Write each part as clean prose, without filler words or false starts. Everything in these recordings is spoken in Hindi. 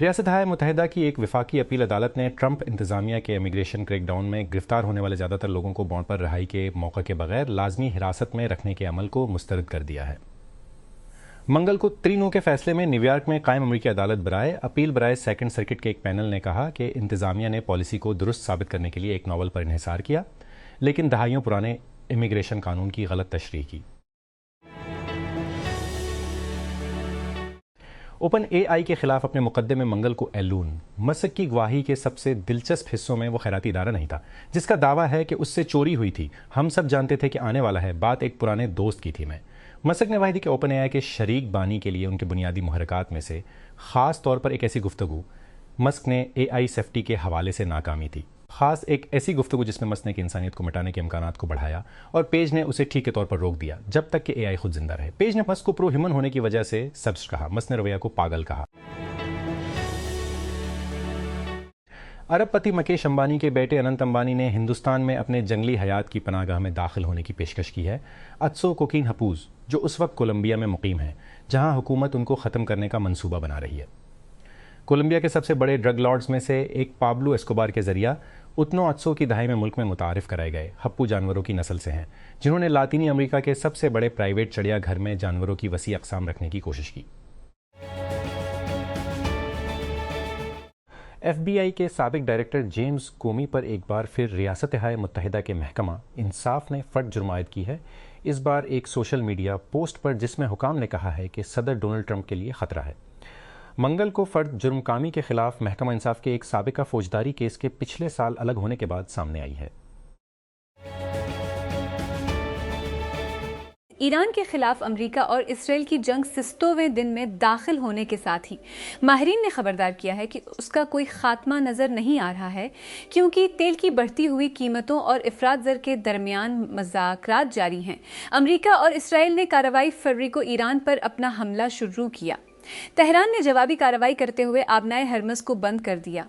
रियासत-ए मुत्तहिदा की एक वफाकी अपील अदालत ने ट्रंप इंतजामिया के इमिग्रेशन क्रैकडाउन में गिरफ्तार होने वाले ज़्यादातर लोगों को बॉन्ड पर रिहाई के मौके के बगैर लाजमी हिरासत में रखने के अमल को मुस्तरद कर दिया है। मंगल को 3 के फैसले में न्यूयॉर्क में कायम अमरीकी अदालत बराए अपील बराए सेकंड सर्किट के एक पैनल ने कहा कि इंतजामिया ने पॉलिसी को दुरुस्त साबित करने के लिए एक नावल पर इन्हिसार किया, लेकिन दहाइयों पुराने इमिग्रेशन कानून की गलत तशरीह की। ओपन एआई के खिलाफ अपने मुकदमे में मंगल को एलून मस्क की गवाही के सबसे दिलचस्प हिस्सों में वो खैराती इदारा नहीं था जिसका दावा है कि उससे चोरी हुई थी। हम सब जानते थे कि आने वाला है, बात एक पुराने दोस्त की थी। मैं मस्क ने वाहिदी के ओपन एआई के शरीक बानी के लिए उनके बुनियादी मुहरकात में से ख़ास तौर पर एक ऐसी गुफ्तगू मस्क ने एआई सेफ्टी के हवाले से नाकामी थी, ख़ास एक ऐसी गुफ्तगू जिसमें मस्क ने कि इंसानियत को मिटाने के इम्कानात को बढ़ाया और पेज ने उसे ठीक के तौर पर रोक दिया जब तक कि एआई खुद जिंदा रहे। पेज ने मस्क को प्रो ह्यूमन होने की वजह से सब्स कहा, मस्क ने रवैया को पागल कहा। अरबपति मुकेश अंबानी के बेटे अनंत अंबानी ने हिंदुस्तान में अपने जंगली हयात की पनाहगाह में दाखिल होने की पेशकश की है। अत्सो कोकीन हपूज, जो उस वक्त कोलंबिया में मुकीम है, जहां हुकूमत उनको ख़त्म करने का मंसूबा बना रही है। कोलंबिया के सबसे बड़े ड्रग लॉर्ड्स में से एक पाब्लो एस्कोबार के जरिया उतनो अत्सो की दहाई में मुल्क में मुतारिफ कराए गए हप्पू जानवरों की नस्ल से हैं, जिन्होंने लातीनी अमेरिका के सबसे बड़े प्राइवेट चिड़ियाघर में जानवरों की वसी अक़साम रखने की कोशिश की। FBI के साबिक डायरेक्टर जेम्स कोमी पर एक बार फिर रियासत-ए मुत्तहिदा के महकमा इंसाफ ने फर्द जुर्म आयद की है, इस बार एक सोशल मीडिया पोस्ट पर जिसमें हुकाम ने कहा है कि सदर डोनाल्ड ट्रंप के लिए ख़तरा है। मंगल को फर्द जुर्मकामी के खिलाफ महकमा इंसाफ के एक साबिका फौजदारी केस के पिछले साल अलग होने के बाद सामने आई है। ईरान के खिलाफ अमेरिका और इसराइल की जंग 60वें दिन में दाखिल होने के साथ ही माहिरीन ने खबरदार किया है कि उसका कोई खात्मा नज़र नहीं आ रहा है, क्योंकि तेल की बढ़ती हुई कीमतों और इफरात ज़र के दरमियान मज़ाकरात जारी हैं। अमेरिका और इसराइल ने कार्रवाई फरवरी को ईरान पर अपना हमला शुरू किया। तेहरान ने जवाबी कार्रवाई करते हुए आबनाए हरमस को बंद कर दिया,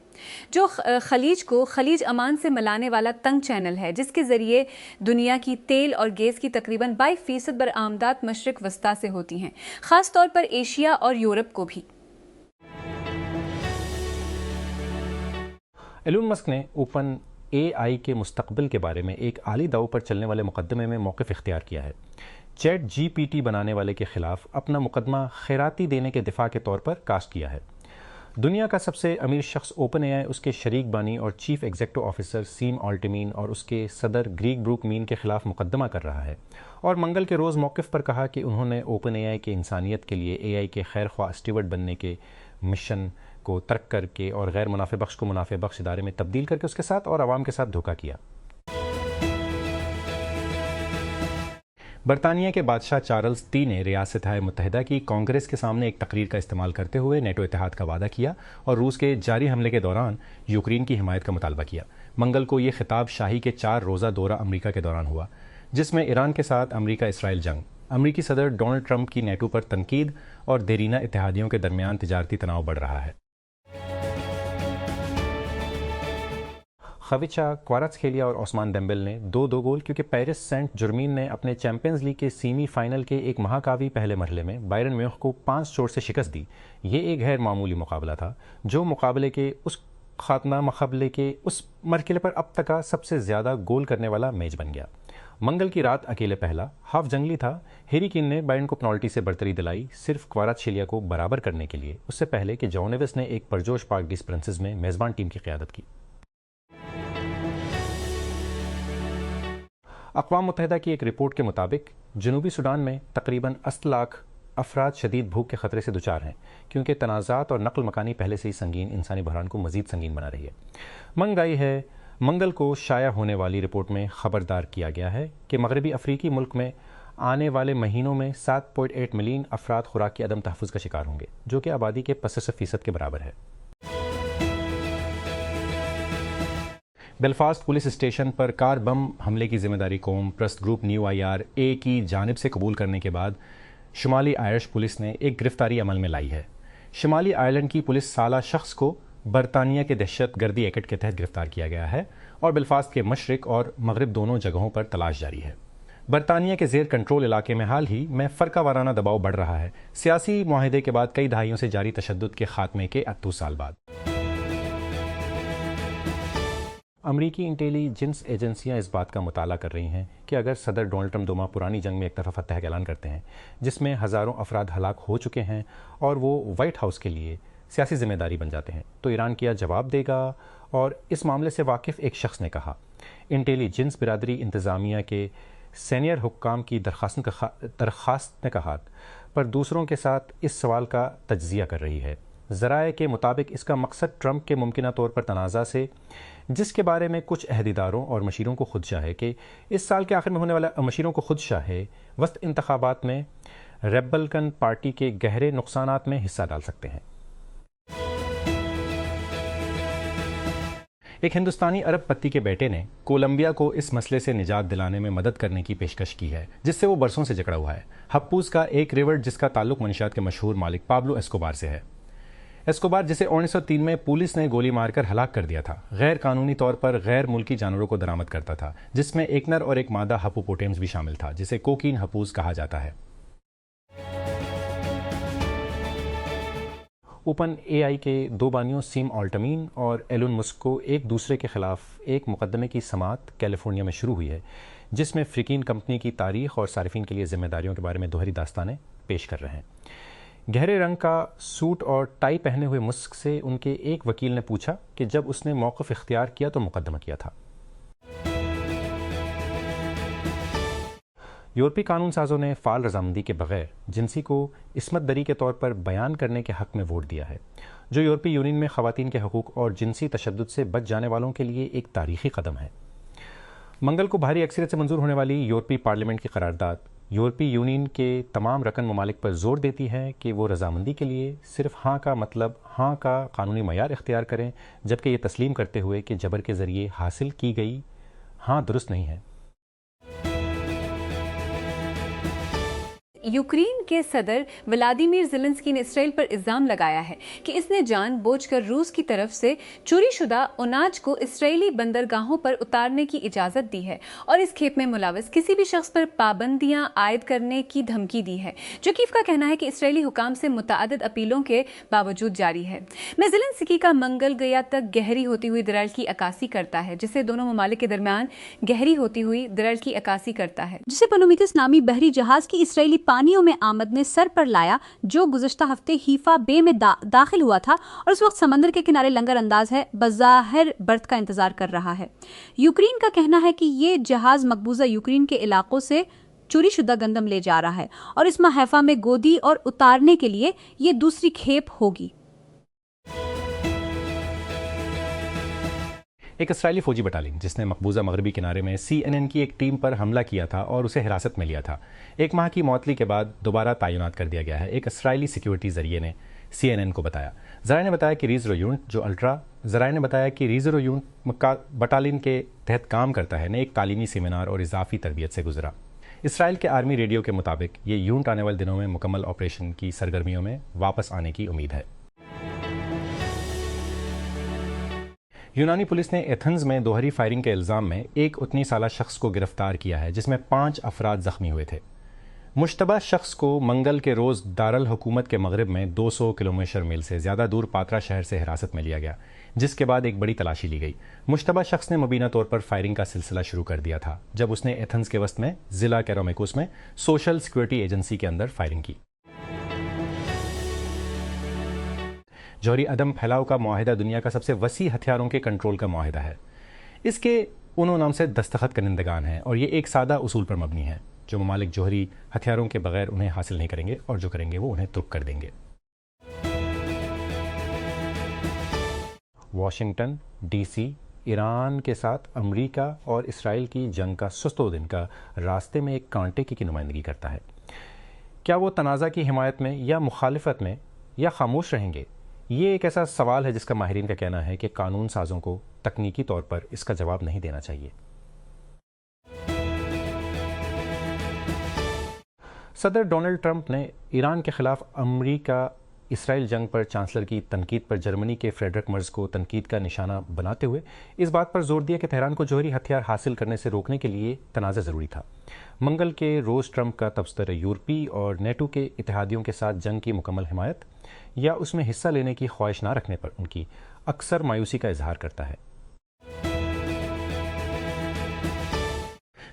जो खलीज को खलीज अमान से मिलाने वाला तंग चैनल है, जिसके जरिए दुनिया की तेल और गैस की तकरीबन 22% बरामदात मशरिक वस्ता से होती हैं, खास तौर पर एशिया और यूरोप को भी। एलन मस्क ने ओपन एआई के मुस्तकबिल के बारे में एक आली दाव पर चलने वाले मुकदमे में मौक़िफ़ इख्तियार किया है। चैट जीपीटी बनाने वाले के खिलाफ अपना मुकदमा खैराती देने के दिफा के तौर पर कास्ट किया है। दुनिया का सबसे अमीर शख्स ओपन एआई, उसके शरीक बानी और चीफ एग्जीक्यूटिव ऑफिसर सीम ऑल्टमीन और उसके सदर ग्रीग ब्रूक मीन के खिलाफ मुकदमा कर रहा है और मंगल के रोज़ मौक़िफ़ पर कहा कि उन्होंने ओपन एआई के इंसानियत के लिए एआई के खैर ख्वाह स्टीवर्ड बनने के मिशन को तर्क करके और गैर मुनाफे बख्श को मुनाफे बख्श इदारे में तब्दील करके उसके साथ और आवाम के साथ धोखा किया। बरतानिया के बादशाह चार्ल्स III ने रियासत-ए मुत्तहिदा की कांग्रेस के सामने एक तकरीर का इस्तेमाल करते हुए नेटो इत्तेहाद का वादा किया और रूस के जारी हमले के दौरान यूक्रेन की हिमायत का मुतालबा किया। मंगल को ये खिताब शाही के 4 रोज़ा दौरा अमेरिका के दौरान हुआ, जिसमें ईरान के साथ अमेरिका इसराइल जंग, अमेरिकी सदर डोनाल्ड ट्रंप की नेटो पर तनकीद और देरीना इत्तेहादियों के दरमियान तिजारती तनाव बढ़ रहा है। खविचा, क्वारात्सखेलिया और ओस्मान डेम्बेल ने 2-2 गोल, क्योंकि पेरिस सेंट जर्मेन ने अपने चैंपियंस लीग के सेमीफाइनल के एक महाकावी पहले मरहले में बायरन म्यूनिख को 5 चोट से शिकस्त दी। ये एक गैर मामूली मुकाबला था, जो मुकाबले के उस मरहले पर अब तक का सबसे ज़्यादा गोल करने वाला मैच बन गया। मंगल की रात अकेले पहला हाफ जंगली था। हैरी केन ने बायरन को पेनल्टी से बढ़तरी दिलाई, सिर्फ क्वारात्सखेलिया को बराबर करने के लिए, उससे पहले कि जॉन नेवेस ने एक परजोश पार्क डिस प्रिंसेस में मेज़बान टीम की क़यादत की। अक़वाम मुत्तहिदा की एक रिपोर्ट के मुताबिक जनूबी सूडान में तकरीबन 80 लाख अफराद शदीद भूख के ख़तरे से दुचार हैं, क्योंकि तनाज़ात और नकल मकानी पहले से ही संगीन इंसानी बहरान को मज़ीद संगीन बना रही है। महंगाई है। मंगल को शाया होने वाली रिपोर्ट में ख़बरदार किया गया है कि मगरबी अफ्रीकी मुल्क में आने वाले महीनों में 7.8 मिलियन अफराद खुराक की अदम तहफ़्फ़ुज़ का शिकार होंगे, जो कि आबादी के 85% के बराबर है। बेलफास्ट पुलिस स्टेशन पर कार बम हमले की जिम्मेदारी कौम प्रस्त ग्रुप न्यू IRA की जानिब से कबूल करने के बाद शुमाली आयरिश पुलिस ने एक गिरफ्तारी अमल में लाई है। शुमाली आयरलैंड की पुलिस साला शख्स को बरतानिया के दहशत गर्दी एक्ट के तहत गिरफ्तार किया गया है और बेलफास्ट के मशरिक और मगरिब दोनों जगहों पर तलाश जारी है। बरतानिया के ज़ेर कंट्रोल इलाके में हाल ही में फ़रका वाराना दबाव बढ़ रहा है, सियासी मुआहदे के बाद कई दहाइयों से जारी तशद्दुद के खात्मे के 38 साल बाद। अमरीकी इंटेलिजेंस एजेंसियां इस बात का मुताला कर रही हैं कि अगर सदर डोनाल्ड ट्रंप 2 माह पुरानी जंग में एक तरफा फतह का ऐलान करते हैं, जिसमें हज़ारों अफराद हलाक हो चुके हैं, और वो वाइट हाउस के लिए सियासी जिम्मेदारी बन जाते हैं, तो ईरान क्या जवाब देगा। और इस मामले से वाकिफ़ एक शख्स ने कहा, इंटेलिजेंस बिरादरी इंतज़ामिया के सीनियर हुक्काम की दरख्वास्त ने कहा, पर दूसरों के साथ इस सवाल का तज्ज़िया कर रही है। ज़राए के मुताबिक इसका मकसद ट्रंप के मुमकिना तौर पर तनाज़ा से, जिसके बारे में कुछ अहदेदारों और मशीरों को खुदशा है कि इस साल के आखिर में होने वाला मशीरों को खुदशा है वस्त इंतखाबात में रेबल्कन पार्टी के गहरे नुकसानात में हिस्सा डाल सकते हैं। एक हिंदुस्तानी अरबपति के बेटे ने कोलंबिया को इस मसले से निजात दिलाने में मदद करने की पेशकश की है, जिससे वो बरसों से जकड़ा हुआ है। हप्पूस का एक रिवर जिसका ताल्लुक मंशियात के मशहूर मालिक पाब्लो एस्कोबार से है। एस्कोबार, जिसे 1903 में पुलिस ने गोली मारकर हलाक कर दिया था, गैर कानूनी तौर पर गैर मुल्की जानवरों को दरामद करता था, जिसमें एक नर और एक मादा हप्पोपोटेम्स भी शामिल था, जिसे कोकीन हप्पूस कहा जाता है। ओपन एआई के 2 बानियों सीम ऑल्टमीन और एलन मस्क को एक दूसरे के खिलाफ एक मुकदमे की समाअत कैलिफोर्निया में शुरू हुई है, जिसमें फ्रिकीन कंपनी की तारीख और सारिफिन के लिए जिम्मेदारियों के बारे में दोहरी दास्तानें पेश कर रहे हैं। गहरे रंग का सूट और टाई पहने हुए मस्क से उनके एक वकील ने पूछा कि जब उसने मौक़िफ़ इख्तियार किया तो मुकदमा किया था। यूरोपी कानून साजों ने फ़ाल रजामंदी के बगैर जिनसी को इस्मत दरी के तौर पर बयान करने के हक़ में वोट दिया है, जो यूरोपीय यूनियन में ख़वातीन के हकूक़ और जिनसी तशद्दुद से बच जाने वालों के लिए एक तारीख़ी कदम है। मंगल को भारी अक्सरियत से मंजूर होने वाली यूरोपीय पार्लियामेंट की करारदाद यूरोपीय यूनियन के तमाम रकन ममालिक पर जोर देती है कि वो रजामंदी के लिए सिर्फ हाँ का मतलब हाँ का कानूनी मयार इख्तियार करें, जबकि ये तस्लीम करते हुए कि जबर के ज़रिए हासिल की गई हाँ दुरुस्त नहीं है। यूक्रेन के सदर व्लादिमीर ज़ेलेंस्की ने इसराइल पर इल्ज़ाम लगाया है कि इसने जानबूझकर रूस की तरफ से चोरीशुदा अनाज को इसराइली बंदरगाहों पर उतारने की इजाज़त दी है और इस खेप में मुलविस किसी भी शख्स पर पाबंदियां आयद करने की धमकी दी है, जो कीव का कहना है कि इसराइली हुकाम से मुतअद्दिद अपीलों के बावजूद जारी है। मैं ज़ेलेंस्की का मंगल गया तक गहरी होती हुई दरार की अक्कासी करता है, जिसे दोनों ममालिक के दरमियान गहरी होती हुई दरार की अक्कासी करता है, जिसे पनोमितिस नामी बहरी जहाज की इसराइली पानियों में आमद ने सर पर लाया, जो गुज़श्ता हफ्ते हीफा बे में दाखिल हुआ था और उस वक्त समंदर के किनारे लंगर अंदाज है बज़ाहिर बर्थ का इंतजार कर रहा है। यूक्रेन का कहना है कि ये जहाज मकबूजा यूक्रेन के इलाकों से चोरीशुदा गंदम ले जा रहा है और इस माह हैफा में गोदी और उतारने के लिए ये दूसरी खेप होगी। एक इसराइली फौजी बटालियन जिसने मकबूजा मगरबी किनारे में CNN की एक टीम पर हमला किया था और उसे हिरासत में लिया था, 1 माह की मौतली के बाद दोबारा तैनात कर दिया गया है, एक इसराइली सिक्योरिटी जरिए ने CNN को बताया। ज़राए ने बताया कि रिजर्व यूनिट बटालियन के तहत काम करता है ने एक तालीमी सेमिनार और इजाफी तरबियत से गुजरा। इसराइल के आर्मी रेडियो के मुताबिक ये यूनिट आने वाले दिनों में मुकम्मल ऑपरेशन की सरगर्मियों में वापस आने की उम्मीद है। यूनानी पुलिस ने एथेंस में दोहरी फायरिंग के इल्ज़ाम में एक 19 साला शख्स को गिरफ्तार किया है, जिसमें 5 अफराद ज़ख्मी हुए थे। मुश्तबा शख्स को मंगल के रोज़ दारुल हुकूमत के मगरिब में 200 किलोमीटर मील से ज़्यादा दूर पात्रा शहर से हिरासत में लिया गया, जिसके बाद एक बड़ी तलाशी ली गई। मुश्तबा शख्स ने मुबीना तौर पर फायरिंग का सिलसिला शुरू कर दिया था जब उसने एथेंस के वस्त में ज़िला कैरोमेकुस में सोशल सिक्योरिटी एजेंसी के अंदर फायरिंग की। जौहरी अदम फैलाव का मुआहिदा दुनिया का सबसे वसी हथियारों के कंट्रोल का मुआहिदा है। इसके उन्होंने नाम से दस्तखत करंदगान हैं और ये एक सादा उसूल पर मबनी है, जो ममालिक जौहरी हथियारों के बगैर उन्हें हासिल नहीं करेंगे और जो करेंगे वो उन्हें तुर्क कर देंगे। वाशिंगटन DC ईरान के साथ अमरीका और इसराइल की जंग का सुस्तो दिन का रास्ते में एक कांटे की नुमाइंदगी करता है। क्या वो तनाज़ा की हिमायत में या मुखालिफत में या खामोश रहेंगे? ये एक ऐसा सवाल है जिसका माहिरीन का कहना है कि कानून साजों को तकनीकी तौर पर इसका जवाब नहीं देना चाहिए। सदर डोनाल्ड ट्रंप ने ईरान के खिलाफ अमरीका इसराइल जंग पर चांसलर की तनकीद पर जर्मनी के फ्रेडरिक मर्ज को तनकीद का निशाना बनाते हुए इस बात पर जोर दिया कि तेहरान को जौहरी हथियार हासिल करने से रोकने के लिए तनाज़ा ज़रूरी था। मंगल के रोज़ ट्रंप का तबसरा यूरोपीय और नेटो के इत्तेहादियों के साथ जंग की मुकम्मल हिमायत या उसमें हिस्सा लेने की ख्वाहिश ना रखने पर उनकी अक्सर मायूसी का इजहार करता है।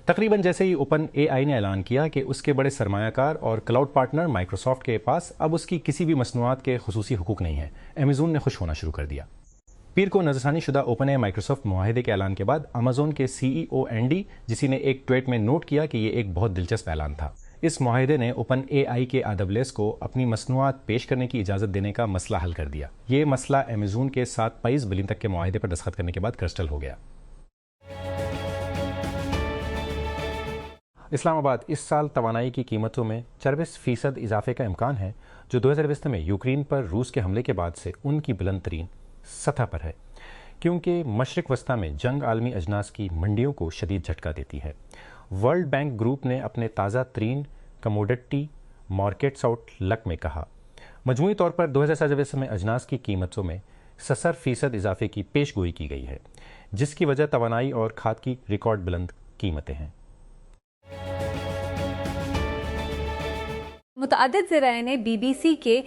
तकरीबन जैसे ही ओपन एआई ने ऐलान किया कि उसके बड़े सरमायाकार और क्लाउड पार्टनर माइक्रोसॉफ्ट के पास अब उसकी किसी भी मसनूआत के खुसूसी हुकूक नहीं है, अमेज़न ने खुश होना शुरू कर दिया। पीर को नजरसानी शुदा ओपन ए माइक्रोसॉफ्ट मुआहिदे के ऐलान के बाद अमेज़न के CEO एंडी जिसी ने एक ट्वीट में नोट किया कि यह एक बहुत दिलचस्प ऐलान था। इस मुआहिदे ने ओपन एआई के AWS को अपनी मसनूआत पेश करने की इजाज़त देने का मसला हल कर दिया। ये मसला अमेज़न के 7 बिलियन तक के मुआहिदे पर दस्तखत करने के बाद क्रिस्टल हो गया। इस्लामाबाद इस साल तवानाई की कीमतों में 24% इजाफे का इम्कान है, जो 2020 में यूक्रेन पर रूस के हमले के बाद से उनकी बुलंद तरीन सतह पर है, क्योंकि मशरिक वस्ता में जंग आलमी अजनास की मंडियों को शदीद झटका देती है। वर्ल्ड बैंक ग्रुप ने अपने ताज़ा तरीन कमोडिटी मार्केट्स आउटलुक में कहा, मजमूई तौर पर 2020 में अजनास की कीमतों में 70% इजाफे की पेशगोई की गई है, जिसकी वजह तवानाई और खाद की रिकॉर्ड बुलंद कीमतें हैं। मुतअद्दिद ज़राए ने BBC के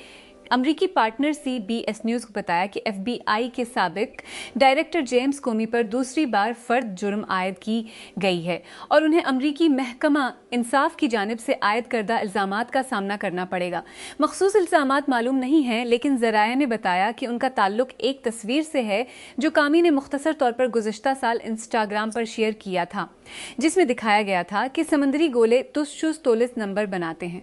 अमरीकी पार्टनर CBS न्यूज़ को बताया कि FBI के साबिक डायरेक्टर जेम्स कोमी पर दूसरी बार फर्द जुर्म आयद की गई है और उन्हें अमरीकी महकमा इंसाफ की जानिब से आयद करदा इल्ज़ामात का सामना करना पड़ेगा। मखसूस इल्ज़ामात मालूम नहीं हैं, लेकिन ज़राए ने बताया कि उनका ताल्लुक एक तस्वीर से है जो कामी ने मुख्तसर तौर पर गुज़श्ता साल इंस्टाग्राम पर शेयर किया था, जिसमें दिखाया गया था कि समंदरी गोले तुस तोलिस नंबर बनाते हैं।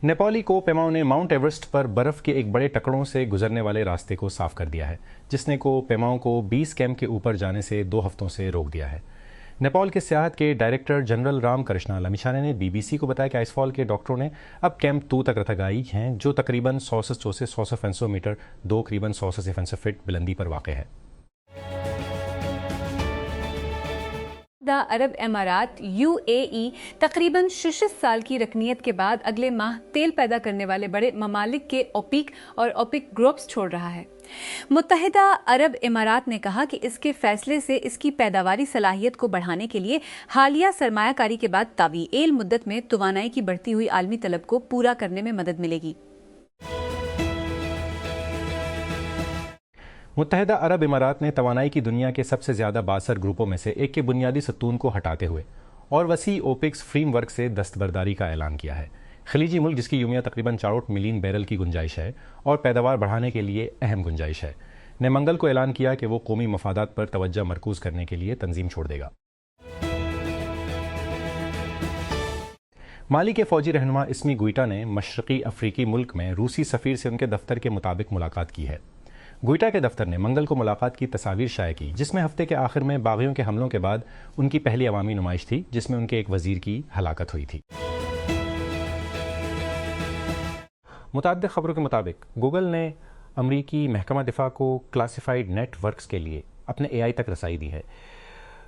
नेपाली को पेमाओ ने माउंट एवरेस्ट पर बर्फ के एक बड़े टकरों से गुजरने वाले रास्ते को साफ कर दिया है, जिसने को पेमाओ को 20 कैंप के ऊपर जाने से 2 हफ्तों से रोक दिया है। नेपाल के सियाहत के डायरेक्टर जनरल राम कृष्णा लमिशाने ने BBC को बताया कि आइसफॉल के डॉक्टरों ने अब कैंप 2 तक रतगाई हैं, जो तकरीबन 100 से 100 मीटर 2 करीबन 100 से 150 फीट बुलंदी पर वाक़ है। अरब अमारात UAE तकरीबन 6 साल की रकनीत के बाद अगले माह तेल पैदा करने वाले बड़े ममालिक के ओपेक और ओपेक ग्रुप्स छोड़ रहा है। मुत्तहिदा अरब इमारात ने कहा कि इसके फैसले से इसकी पैदावारी सलाहियत को बढ़ाने के लिए हालिया सरमायाकारी के बाद तावील मुद्दत में तवानाई की बढ़ती हुई आलमी तलब को पूरा करने में मदद मिलेगी। मुत्तहिदा अरब इमारात ने तवानाई की दुनिया के सबसे ज़्यादा बासर ग्रुपों में से एक के बुनियादी सतून को हटाते हुए और वसी ओपेक्स फ्रेमवर्क से दस्तबरदारी का ऐलान किया है। खलीजी मुल्क जिसकी यूमिया तकरीबन 64 मिलियन बैरल की गुंजाइश है और पैदावार बढ़ाने के लिए अहम गुंजाइश है, ने मंगल को ऐलान किया कि वो कौमी मफादात पर तवज्जो मरकूज़ करने के लिए तंजीम छोड़ देगा। माली के फौजी रहनुमा इस्मी गुइटा ने मशरक़ी अफ्रीकी मुल्क में रूसी सफ़ीर से उनके दफ्तर के मुताबिक मुलाकात की है। गुइटा के दफ्तर ने मंगल को मुलाकात की तस्वीर शाया की, जिसमें हफ्ते के आखिर में बागियों के हमलों के बाद उनकी पहली अवामी नुमाइश थी, जिसमें उनके एक वजीर की हलाकत हुई थी। मुताद्दिद खबरों के मुताबिक गूगल ने अमरीकी महकमा दिफा को क्लासिफाइड नेटवर्क्स के लिए अपने AI तक रसाई दी है,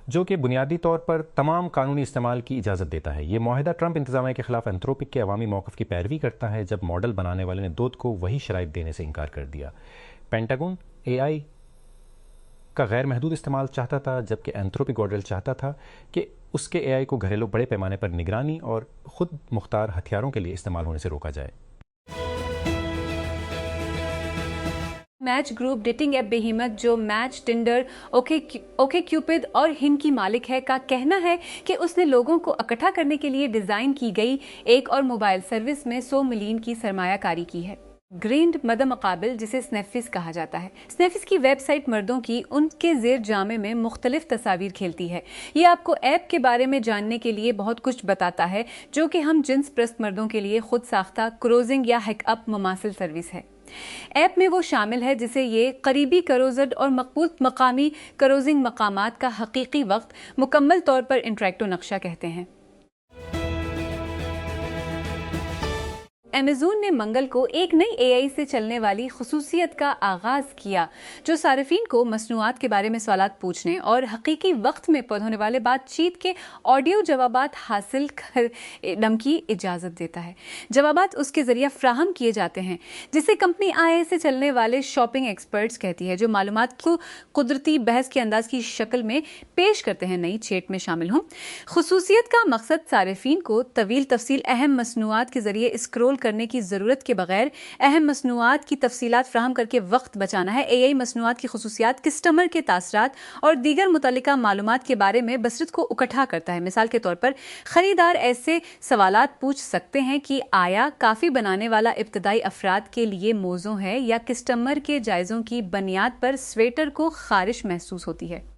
जो कि बुनियादी तौर पर तमाम कानूनी इस्तेमाल की इजाज़त देता है। ये माहिदा ट्रंप इंतजामिया के खिलाफ एंथ्रोपिक के अवामी मौक़िफ़ की पैरवी करता है, जब मॉडल बनाने वाले ने दूध को वही शराइत देने से इनकार कर दिया। पेंटागन AI का गैर महदूद इस्तेमाल चाहता था, जबकि एंथ्रोपिक मॉडल चाहता था कि उसके AI को घरेलू बड़े पैमाने पर निगरानी और खुद मुख्तार हथियारों के लिए इस्तेमाल होने से रोका जाए। मैच ग्रुप डेटिंग ऐप बेहिमत जो मैच, टिंडर, ओके क्यूपिड और हिम की मालिक है का कहना है कि उसने लोगों को इकट्ठा करने के लिए डिज़ाइन की गई एक और मोबाइल सर्विस में 100 मिलियन की सरमायाकारी की है। ग्रैंड मद मुकाबिल, जिसे स्नैफिस कहा जाता है, स्नैफिस की वेबसाइट मर्दों की उनके जेर जामे में मुख्तलिफ तस्वीर खेलती है। ये आपको ऐप के बारे में जानने के लिए बहुत कुछ बताता है, जो कि हम जिन्स प्रस्त मर्दों के लिए खुद साख्ता क्रोजिंग या हैकअप मुमासिल सर्विस है। ऐप में वो शामिल है जिसे ये करीबी करोजड और मकबूल मकामी करोजिंग मकामात का हकीकी वक्त मुकम्मल तौर पर इंटरैक्टिव नक्शा कहते हैं। अमेज़न ने मंगल को एक नई एआई से चलने वाली खुसूसियत का आगाज किया जो सार्फिन को मसनूआत के बारे में सवालात पूछने और हकीकी वक्त में होने वाले बातचीत के ऑडियो जवाबात हासिल करने की इजाज़त देता है। जवाबात उसके जरिए फ्राहम किए जाते हैं जिसे कंपनी एआई से चलने वाले शॉपिंग एक्सपर्ट्स कहती है, जो मालूमात को कुदरती बहस के अंदाज की शक्ल में पेश करते हैं। नई चैट में शामिल हों खुसूसियत का मकसद सार्फिन को तवील तफसील अहम मसनूआत के जरिए स्क्रॉल करने की जरूरत के बगैर अहम मसनूआत की तफसीलात फ्राहम करके वक्त बचाना है। एआई मसनूआत की खुसूसियात कस्टमर के तासरात और दीगर मुतल्लिका मालूमात के बारे में बसरत को इकट्ठा करता है। मिसाल के तौर पर खरीदार ऐसे सवालात पूछ सकते हैं कि आया काफ़ी बनाने वाला इब्तदाई अफराद के लिए मौजू है या कस्टमर के जायज़ों की बुनियाद पर स्वेटर को खारिश महसूस होती है।